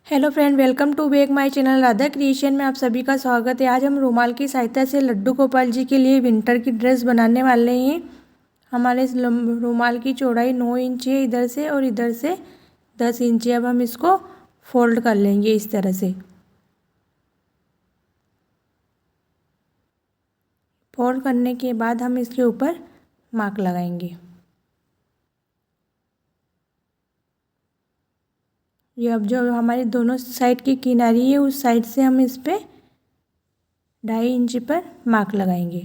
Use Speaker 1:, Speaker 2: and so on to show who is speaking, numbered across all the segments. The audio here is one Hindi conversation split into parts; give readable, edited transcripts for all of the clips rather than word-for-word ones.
Speaker 1: Hello friend, welcome to back my channel Radha creation में आप सभी का स्वागत है। आज हम रुमाल की सहायता से लड्डू गोपाल जी के लिए विंटर की ड्रेस बनाने वाले हैं। हमारे इस रुमाल की चौड़ाई 9 इंच है इधर से, और इधर से 10 इंच है। अब हम इसको फोल्ड कर लेंगे इस तरह से। फोल्ड करने के बाद हम इसके ऊपर मार्क लगाएंगे। ये अब जो हमारी दोनों साइड की किनारी है, उस साइड से हम इस पर 2.5 इंच पर मार्क लगाएंगे।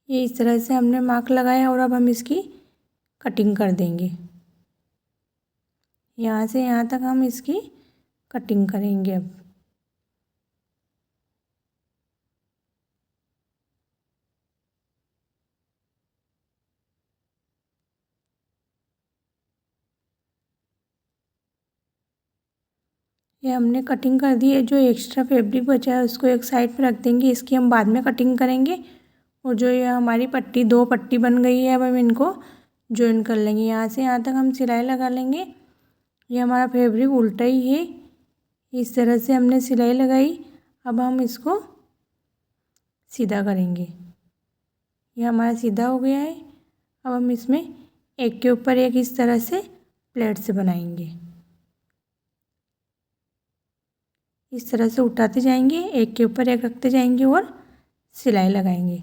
Speaker 1: ये इस तरह से हमने मार्क लगाया, और अब हम इसकी कटिंग कर देंगे। यहाँ से यहाँ तक हम इसकी कटिंग करेंगे। अब ये हमने कटिंग कर दी है। जो एक्स्ट्रा फैब्रिक बचा है उसको एक साइड पे रख देंगे, इसकी हम बाद में कटिंग करेंगे। और जो ये हमारी पट्टी 2 पट्टी बन गई है, अब हम इनको जॉइन कर लेंगे। यहाँ से यहाँ तक हम सिलाई लगा लेंगे। ये हमारा फैब्रिक उल्टा ही है, इस तरह से हमने सिलाई लगाई। अब हम इसको सीधा करेंगे। ये हमारा सीधा हो गया है। अब हम इसमें एक के ऊपर एक इस तरह से प्लेट से बनाएंगे। इस तरह से उठाते जाएंगे, एक के ऊपर एक रखते जाएंगे और सिलाई लगाएंगे।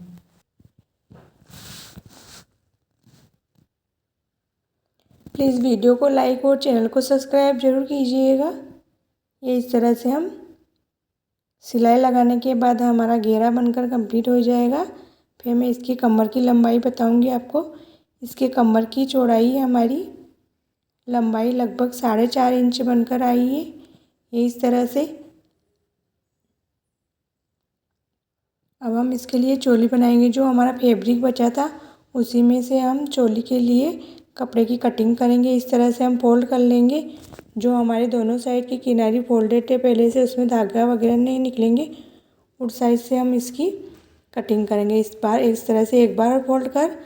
Speaker 1: प्लीज़ वीडियो को लाइक और चैनल को सब्सक्राइब जरूर कीजिएगा। ये इस तरह से हम सिलाई लगाने के बाद हमारा घेरा बनकर कंप्लीट हो जाएगा। फिर मैं इसकी कमर की लंबाई बताऊंगी आपको। इसके कमर की चौड़ाई हमारी लंबाई लगभग 4.5 इंच बनकर आई है। ये इस तरह से। अब हम इसके लिए चोली बनाएंगे। जो हमारा फैब्रिक बचा था उसी में से हम चोली के लिए कपड़े की कटिंग करेंगे। इस तरह से हम फोल्ड कर लेंगे। जो हमारे दोनों साइड की किनारी फोल्डेड है पहले से, उसमें धागा वगैरह नहीं निकलेंगे। उस साइड से हम इसकी कटिंग करेंगे। इस तरह से एक बार फोल्ड कर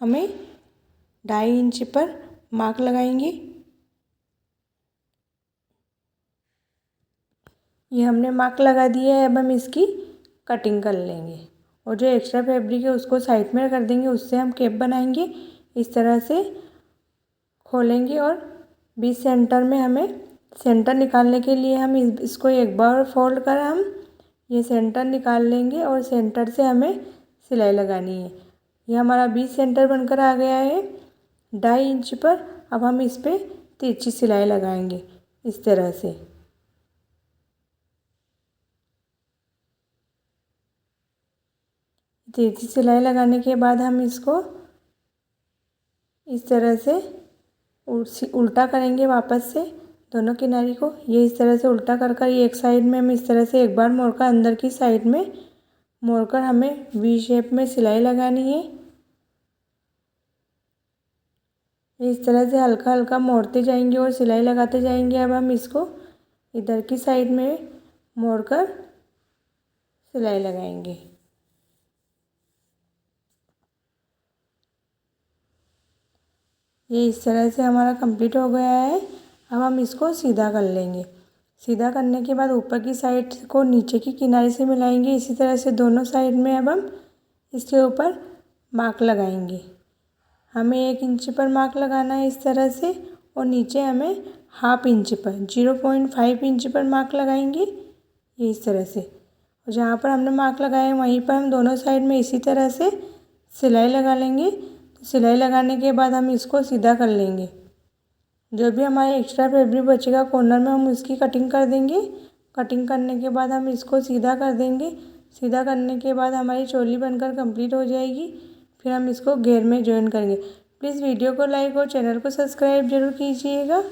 Speaker 1: हमें 2.5 इंच पर मार्क लगाएंगे। ये हमने मार्क लगा दिया है। अब हम इसकी कटिंग कर लेंगे, और जो एक्स्ट्रा फैब्रिक है उसको साइड में कर देंगे। उससे हम कैप बनाएंगे। इस तरह से खोलेंगे, और बीच सेंटर में हमें सेंटर निकालने के लिए हम इसको एक बार फोल्ड कर हम ये सेंटर निकाल लेंगे, और सेंटर से हमें सिलाई लगानी है। ये हमारा बीच सेंटर बनकर आ गया है 2.5 इंच पर। अब हम इस पर तिरछी सिलाई लगाएंगे इस तरह से। तिरछी सिलाई लगाने के बाद हम इसको इस तरह से उल्टा करेंगे वापस से दोनों किनारी को। ये इस तरह से उल्टा कर ये एक साइड में हम इस तरह से एक बार मोड़कर अंदर की साइड में मोड़कर हमें वी शेप में सिलाई लगानी है। इस तरह से हल्का हल्का मोड़ते जाएंगे और सिलाई लगाते जाएंगे। अब हम इसको इधर की साइड में मोड़कर सिलाई लगाएंगे। ये इस तरह से हमारा कंप्लीट हो गया है। अब हम इसको सीधा कर लेंगे। सीधा करने के बाद ऊपर की साइड को नीचे की किनारे से मिलाएंगे। इसी तरह से दोनों साइड में अब हम इसके ऊपर मार्क लगाएंगे। हमें 1 इंच पर मार्क लगाना है इस तरह से, और नीचे हमें 1/2 इंच पर 0.5 इंच पर मार्क लगाएंगे। ये इस तरह से, और जहाँ पर हमने मार्क लगाया है वहीं पर हम दोनों साइड में इसी तरह से सिलाई लगा लेंगे। तो सिलाई लगाने के बाद हम इसको सीधा कर लेंगे। जो भी हमारे एक्स्ट्रा फैब्रिक बचेगा कॉर्नर में हम उसकी कटिंग कर देंगे। कटिंग करने के बाद हम इसको सीधा कर देंगे। सीधा करने के बाद हमारी चोली बनकर कंप्लीट हो जाएगी। फिर हम इसको घेर में जॉइन करेंगे। प्लीज़ वीडियो को लाइक और चैनल को सब्सक्राइब जरूर कीजिएगा।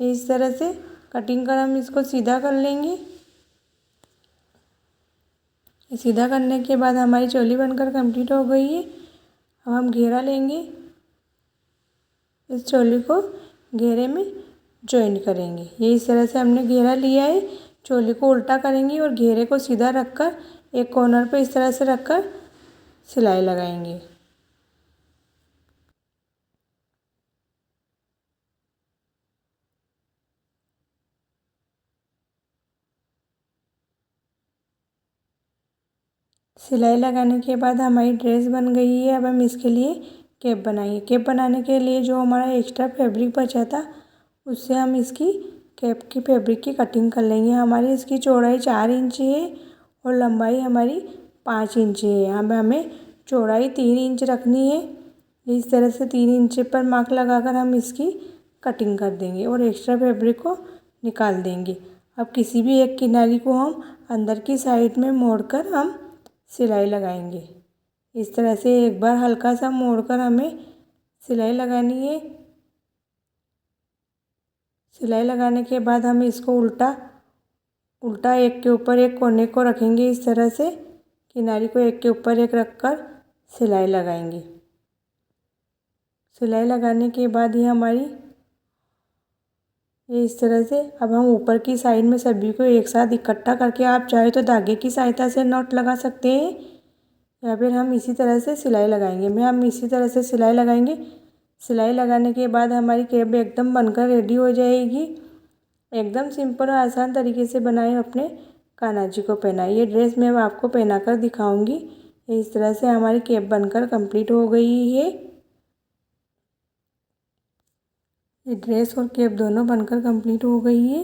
Speaker 1: इस तरह से कटिंग कर हम इसको सीधा कर लेंगे। सीधा करने के बाद हमारी चोली बनकर कंप्लीट हो गई है। अब हम घेरा लेंगे। इस चोली को घेरे में जॉइन करेंगे। ये इस तरह से हमने घेरा लिया है। चोली को उल्टा करेंगे और घेरे को सीधा रखकर एक कॉर्नर पे इस तरह से रखकर सिलाई लगाएंगे। सिलाई लगाने के बाद हमारी ड्रेस बन गई है। अब हम इसके लिए कैप बनाएंगे। कैप बनाने के लिए जो हमारा एक्स्ट्रा फैब्रिक बचा था उससे हम इसकी कैप की फैब्रिक की कटिंग कर लेंगे। हमारी इसकी चौड़ाई 4 इंच है और लंबाई हमारी 5 इंच है। हमें चौड़ाई 3 इंच रखनी है। इस तरह से 3 इंच पर मार्क लगाकर हम इसकी कटिंग कर देंगे और एक्स्ट्रा फैब्रिक को निकाल देंगे। अब किसी भी एक किनारी को हम अंदर की साइड में मोड़कर हम सिलाई लगाएंगे। इस तरह से एक बार हल्का सा मोड़कर हमें सिलाई लगानी है। सिलाई लगाने के बाद हम इसको उल्टा एक के ऊपर एक कोने को रखेंगे। इस तरह से किनारी को एक के ऊपर एक रखकर सिलाई लगाएंगे। सिलाई लगाने के बाद ये इस तरह से अब हम ऊपर की साइड में सभी को एक साथ इकट्ठा करके आप चाहे तो धागे की सहायता से नॉट लगा सकते हैं या फिर हम इसी तरह से सिलाई लगाएंगे। हम इसी तरह से सिलाई लगाएंगे। सिलाई लगाने के बाद हमारी कैप एकदम बनकर रेडी हो जाएगी। एकदम सिंपल और आसान तरीके से बनाए अपने कान्हा जी को पहनाए। ये ड्रेस मैं अब आपको पहनाकर दिखाऊंगी। इस तरह से हमारी कैप बनकर कंप्लीट हो गई है। ये ड्रेस और कैप दोनों बनकर कंप्लीट हो गई है।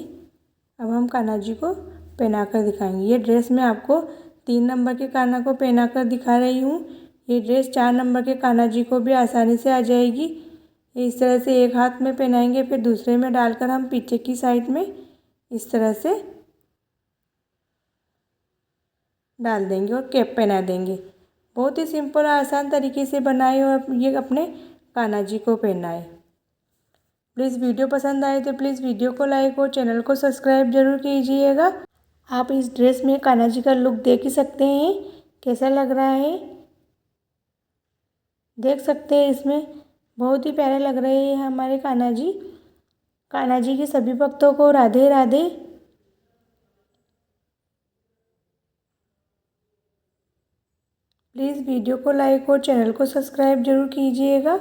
Speaker 1: अब हम कान्हा जी को पहनाकर दिखाएंगे। ये ड्रेस मैं आपको 3 नंबर के कान्हा को पहनाकर दिखा रही हूँ। ये ड्रेस 4 नंबर के कान्हा जी को भी आसानी से आ जाएगी। इस तरह से एक हाथ में पहनाएंगे, फिर दूसरे में डालकर हम पीछे की साइड में इस तरह से डाल देंगे और कैप पहना देंगे। बहुत ही सिंपल और आसान तरीके से बनाए और ये अपने कान्हा जी को पहनाए। प्लीज़ वीडियो पसंद आए तो प्लीज़ वीडियो को लाइक और चैनल को सब्सक्राइब जरूर कीजिएगा। आप इस ड्रेस में कान्हा जी का लुक देख ही सकते हैं कैसा लग रहा है। देख सकते हैं इसमें बहुत ही प्यारे लग रहे हैं हमारे कान्हा जी। कान्हा जी के सभी भक्तों को राधे राधे। प्लीज़ वीडियो को लाइक और चैनल को सब्सक्राइब जरूर कीजिएगा।